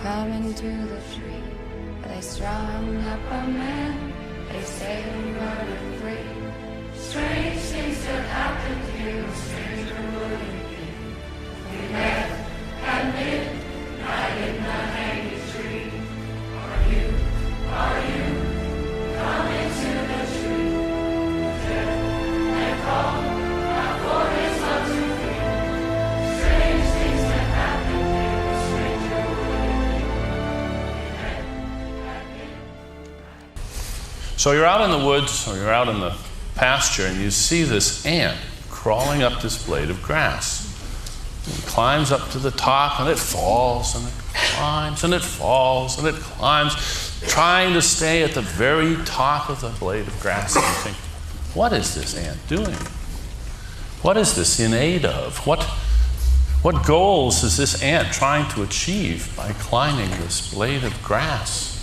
coming to the tree. They strung up a man, they say I'm running free. Strange things that happened here, a stranger would it be? We met at midnight in the hanging tree. Are you coming to the tree? Death and call, our foreheads love to feel. Strange things that happened here, a stranger would it be? We met at midnight. So you're out in the woods or you're out in the pasture and you see this ant crawling up this blade of grass. It climbs up to the top and it falls and it climbs and it falls and it climbs, trying to stay at the very top of the blade of grass. And you think, what is this ant doing? What is this in aid of? What goals is this ant trying to achieve by climbing this blade of grass?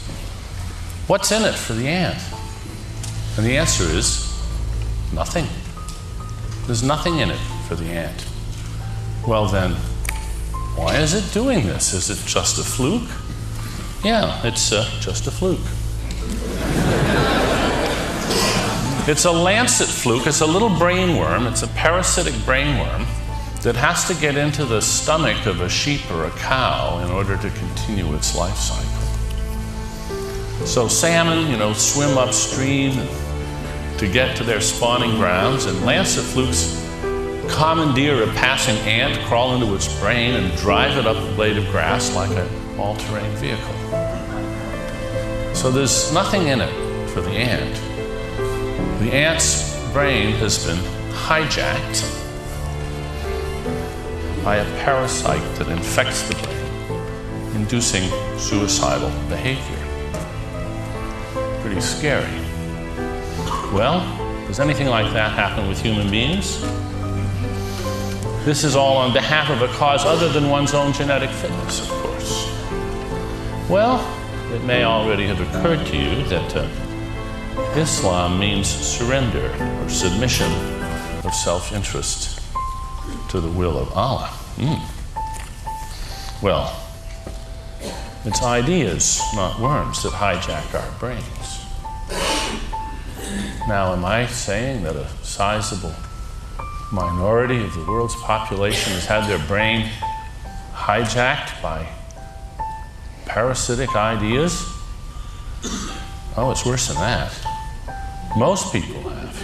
What's in it for the ant? And the answer is nothing. There's nothing in it for the ant. Well then, why is it doing this? Is it just a fluke? Yeah, it's just a fluke. It's a Lancet fluke. It's a little brainworm. It's a parasitic brainworm that has to get into the stomach of a sheep or a cow in order to continue its life cycle. So salmon, swim upstream to get to their spawning grounds, and Lancet flukes commandeer a passing ant, crawl into its brain, and drive it up a blade of grass like an all-terrain vehicle. So there's nothing in it for the ant. The ant's brain has been hijacked by a parasite that infects the brain, inducing suicidal behavior. Pretty scary. Well, does anything like that happen with human beings? This is all on behalf of a cause other than one's own genetic fitness, of course. Well, it may already have occurred to you that Islam means surrender or submission of self-interest to the will of Allah. Well, it's ideas, not worms, that hijack our brains. Now, am I saying that a sizable minority of the world's population has had their brain hijacked by parasitic ideas? Oh, it's worse than that. Most people have.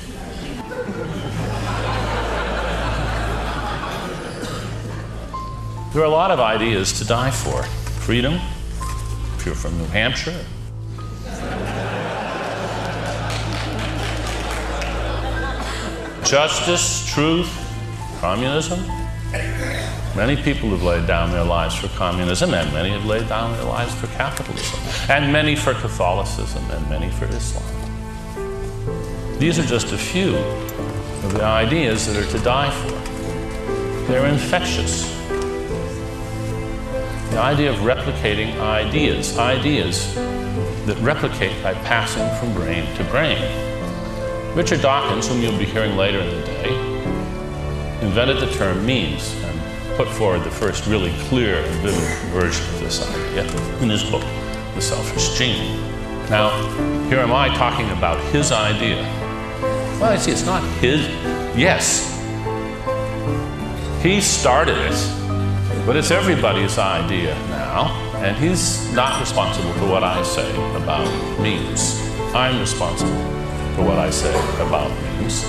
There are a lot of ideas to die for. Freedom, if you're from New Hampshire. Justice, truth, communism. Many people have laid down their lives for communism, and many have laid down their lives for capitalism, and many for Catholicism, and many for Islam. These are just a few of the ideas that are to die for. They're infectious. The idea of replicating ideas that replicate by passing from brain to brain. Richard Dawkins, whom you'll be hearing later in the day, invented the term memes and put forward the first really clear and vivid version of this idea in his book, The Selfish Gene. Now, here am I talking about his idea. Well, I see, it's not his. Yes, he started it, but it's everybody's idea now, and he's not responsible for what I say about memes. I'm responsible for what I say about memes.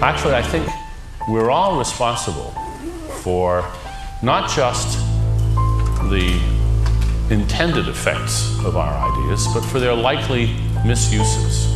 Actually, I think we're all responsible for not just the intended effects of our ideas, but for their likely misuses.